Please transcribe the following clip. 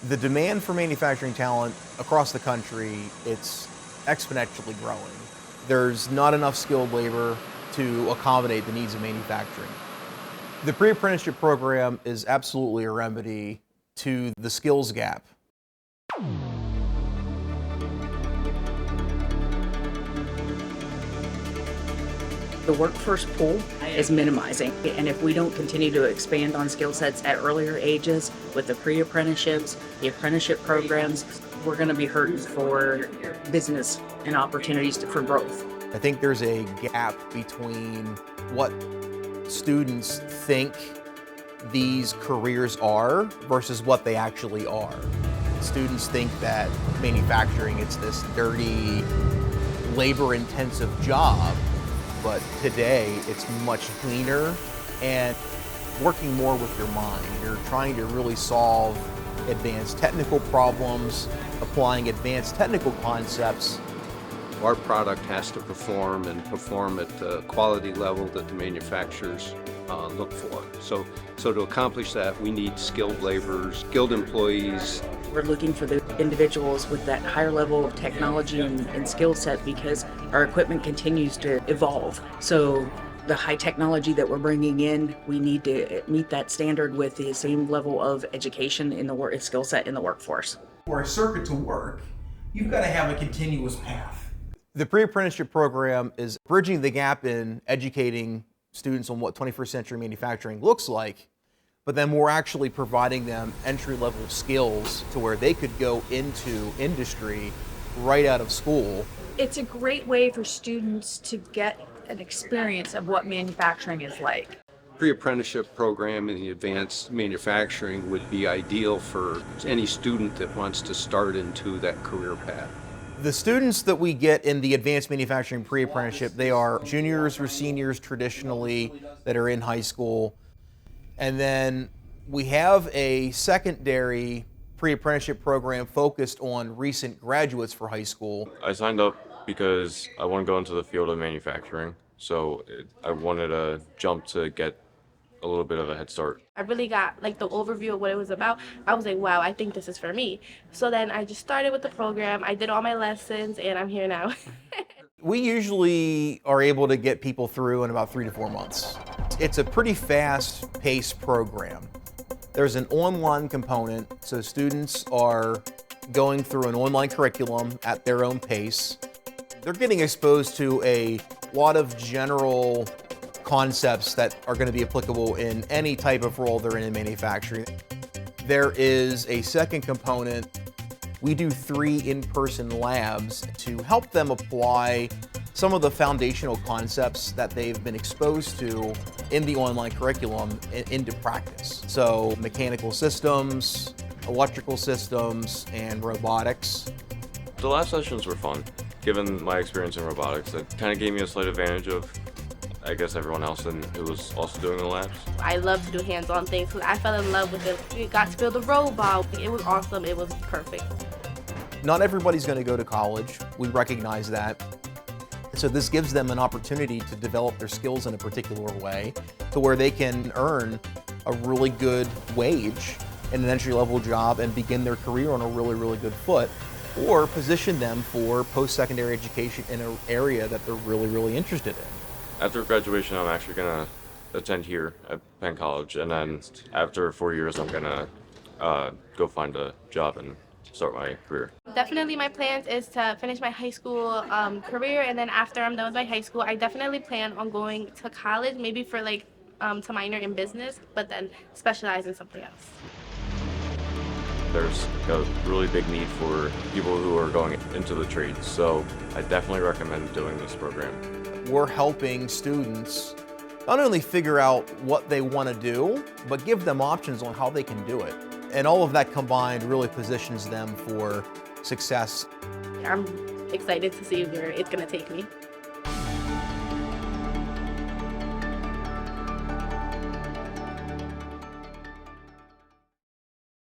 The demand for manufacturing talent across the country, it's exponentially growing. There's not enough skilled labor to accommodate the needs of manufacturing. The pre-apprenticeship program is absolutely a remedy to the skills gap. The workforce pool is minimizing, and if we don't continue to expand on skill sets at earlier ages with the pre-apprenticeships, the apprenticeship programs, we're going to be hurting for business and opportunities for growth. I think there's a gap between what students think these careers are versus what they actually are. Students think that manufacturing, it's this dirty, labor-intensive job, but today it's much cleaner and working more with your mind. You're trying to really solve advanced technical problems, applying advanced technical concepts. Our product has to perform and perform at the quality level that the manufacturers look for. So to accomplish that, we need skilled laborers, skilled employees. We're looking for the individuals with that higher level of technology and skill set because our equipment continues to evolve. So the high technology that we're bringing in, we need to meet that standard with the same level of education in the work skill set in the workforce. For a circuit to work, you've got to have a continuous path. The pre-apprenticeship program is bridging the gap in educating students on what 21st century manufacturing looks like, but then we're actually providing them entry-level skills to where they could go into industry right out of school. It's a great way for students to get an experience of what manufacturing is like. Pre-apprenticeship program in the advanced manufacturing would be ideal for any student that wants to start into that career path. The students that we get in the advanced manufacturing pre-apprenticeship, they are juniors or seniors traditionally that are in high school. And then we have a secondary pre-apprenticeship program focused on recent graduates for high school. I signed up because I want to go into the field of manufacturing, so I wanted a jump to get a little bit of a head start. I really got like the overview of what it was about. I was like, wow, I think this is for me. So then I just started with the program. I did all my lessons and I'm here now. We usually are able to get people through in about 3 to 4 months. It's a pretty fast-paced program. There's an online component, so students are going through an online curriculum at their own pace. They're getting exposed to a lot of general concepts that are going to be applicable in any type of role they're in manufacturing. There is a second component. We do 3 in-person labs to help them apply some of the foundational concepts that they've been exposed to in the online curriculum into practice. So mechanical systems, electrical systems, and robotics. The lab sessions were fun. Given my experience in robotics, it kind of gave me a slight advantage of, I guess, everyone else who was also doing the labs. I love to do hands-on things because I fell in love with it. We got to build a robot. It was awesome. It was perfect. Not everybody's going to go to college. We recognize that. So this gives them an opportunity to develop their skills in a particular way to where they can earn a really good wage in an entry-level job and begin their career on a really, really good foot, or position them for post-secondary education in an area that they're really, really interested in. After graduation, I'm actually going to attend here at Penn College, and then after 4 years, I'm going to go find a job and start my career. Definitely my plans is to finish my high school career, and then after I'm done with my high school, I definitely plan on going to college, maybe for like to minor in business, but then specialize in something else. There's a really big need for people who are going into the trades, so I definitely recommend doing this program. We're helping students not only figure out what they want to do, but give them options on how they can do it. And all of that combined really positions them for success. I'm excited to see where it's going to take me.